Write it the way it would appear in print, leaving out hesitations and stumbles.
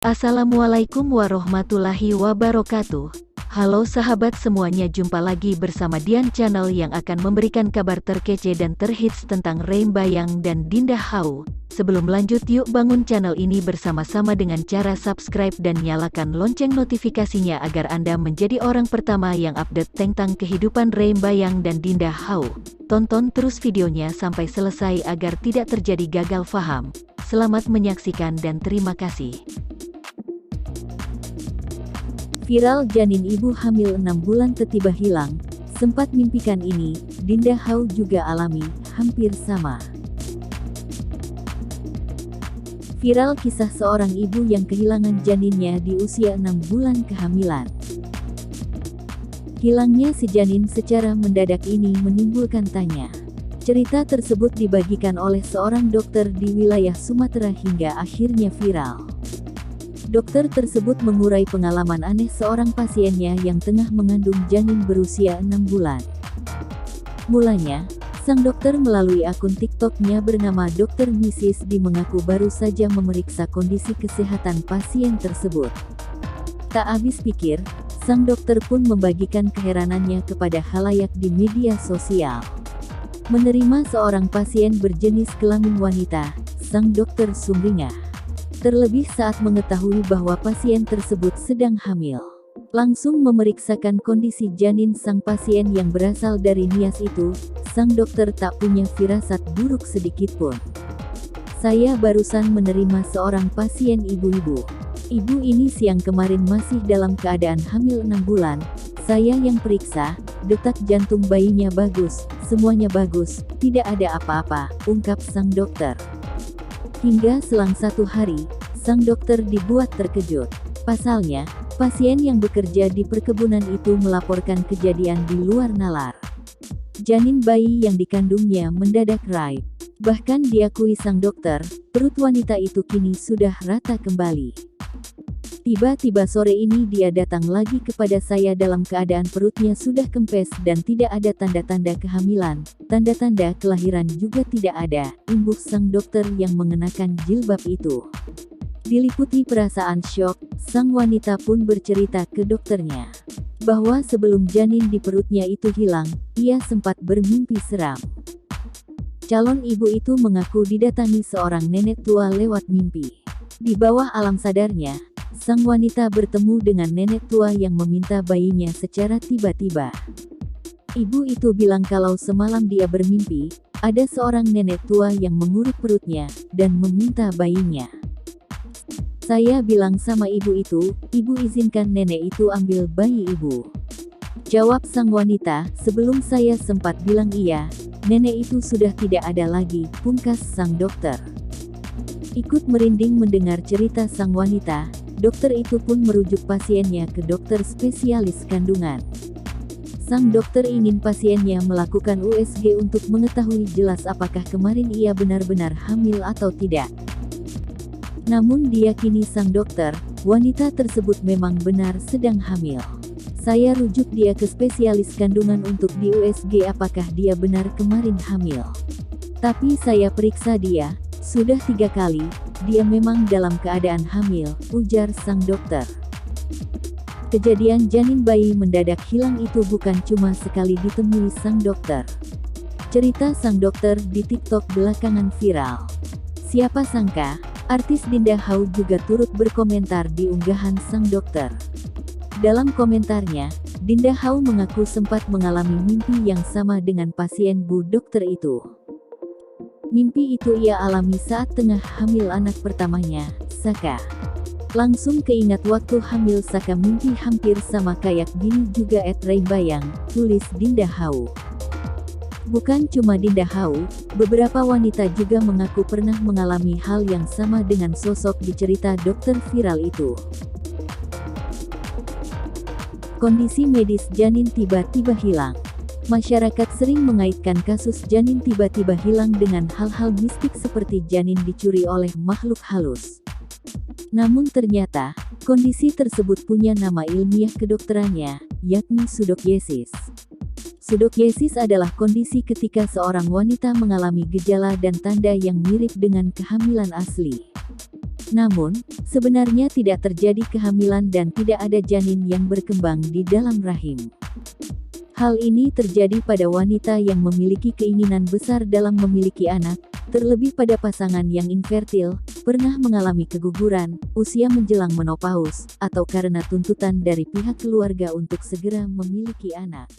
Assalamualaikum warahmatullahi wabarakatuh. Halo sahabat semuanya, jumpa lagi bersama Dian Channel yang akan memberikan kabar terkece dan terhits tentang Reim Bayang dan Dinda Hau. Sebelum lanjut, yuk bangun channel ini bersama-sama dengan cara subscribe dan nyalakan lonceng notifikasinya agar Anda menjadi orang pertama yang update tentang kehidupan Reim Bayang dan Dinda Hau. Tonton terus videonya sampai selesai agar tidak terjadi gagal faham. Selamat menyaksikan dan terima kasih. Viral janin ibu hamil 6 bulan tiba-tiba hilang. Sempat mimpikan ini, Dinda Hau juga alami, hampir sama. Viral kisah seorang ibu yang kehilangan janinnya di usia 6 bulan kehamilan. Hilangnya si janin secara mendadak ini menimbulkan tanya. Cerita tersebut dibagikan oleh seorang dokter di wilayah Sumatera hingga akhirnya viral. Dokter tersebut mengurai pengalaman aneh seorang pasiennya yang tengah mengandung janin berusia 6 bulan. Mulanya, sang dokter melalui akun TikTok-nya bernama Dr. Mrs. D mengaku baru saja memeriksa kondisi kesehatan pasien tersebut. Tak habis pikir, sang dokter pun membagikan keheranannya kepada khalayak di media sosial. Menerima seorang pasien berjenis kelamin wanita, sang dokter sumringah. Terlebih saat mengetahui bahwa pasien tersebut sedang hamil. Langsung memeriksakan kondisi janin sang pasien yang berasal dari Nias itu, sang dokter tak punya firasat buruk sedikitpun. Saya barusan menerima seorang pasien ibu-ibu. Ibu ini siang kemarin masih dalam keadaan hamil 6 bulan. Saya yang periksa, detak jantung bayinya bagus, semuanya bagus, tidak ada apa-apa, ungkap sang dokter. Hingga selang 1 hari, sang dokter dibuat terkejut. Pasalnya, pasien yang bekerja di perkebunan itu melaporkan kejadian di luar nalar. Janin bayi yang dikandungnya mendadak raib. Bahkan diakui sang dokter, perut wanita itu kini sudah rata kembali. Tiba-tiba sore ini dia datang lagi kepada saya dalam keadaan perutnya sudah kempes dan tidak ada tanda-tanda kehamilan, tanda-tanda kelahiran juga tidak ada, imbus sang dokter yang mengenakan jilbab itu. Diliputi perasaan syok, sang wanita pun bercerita ke dokternya bahwa sebelum janin di perutnya itu hilang, ia sempat bermimpi seram. Calon ibu itu mengaku didatangi seorang nenek tua lewat mimpi. Di bawah alam sadarnya, sang wanita bertemu dengan nenek tua yang meminta bayinya secara tiba-tiba. Ibu itu bilang kalau semalam dia bermimpi, ada seorang nenek tua yang mengurut perutnya, dan meminta bayinya. Saya bilang sama ibu itu, ibu izinkan nenek itu ambil bayi ibu. Jawab sang wanita, sebelum saya sempat bilang iya, nenek itu sudah tidak ada lagi, pungkas sang dokter. Ikut merinding mendengar cerita sang wanita, dokter itu pun merujuk pasiennya ke dokter spesialis kandungan. Sang dokter ingin pasiennya melakukan USG untuk mengetahui jelas apakah kemarin ia benar-benar hamil atau tidak. Namun diyakini sang dokter, wanita tersebut memang benar sedang hamil. Saya rujuk dia ke spesialis kandungan untuk di USG apakah dia benar kemarin hamil. Tapi saya periksa dia, sudah 3 kali, dia memang dalam keadaan hamil, ujar sang dokter. Kejadian janin bayi mendadak hilang itu bukan cuma sekali ditemui sang dokter. Cerita sang dokter di TikTok belakangan viral. Siapa sangka, artis Dinda Hau juga turut berkomentar di unggahan sang dokter. Dalam komentarnya, Dinda Hau mengaku sempat mengalami mimpi yang sama dengan pasien bu dokter itu. Mimpi itu ia alami saat tengah hamil anak pertamanya, Saka. Langsung keingat waktu hamil Saka mimpi hampir sama kayak gini juga @Reim Bayang, tulis Dinda Hau. Bukan cuma Dinda Hau, beberapa wanita juga mengaku pernah mengalami hal yang sama dengan sosok di cerita dokter viral itu. Kondisi medis janin tiba-tiba hilang. Masyarakat sering mengaitkan kasus janin tiba-tiba hilang dengan hal-hal mistik seperti janin dicuri oleh makhluk halus. Namun ternyata, kondisi tersebut punya nama ilmiah kedokterannya, yakni pseudokiesis. Pseudokiesis adalah kondisi ketika seorang wanita mengalami gejala dan tanda yang mirip dengan kehamilan asli. Namun, sebenarnya tidak terjadi kehamilan dan tidak ada janin yang berkembang di dalam rahim. Hal ini terjadi pada wanita yang memiliki keinginan besar dalam memiliki anak, terlebih pada pasangan yang infertil, pernah mengalami keguguran, usia menjelang menopause, atau karena tuntutan dari pihak keluarga untuk segera memiliki anak.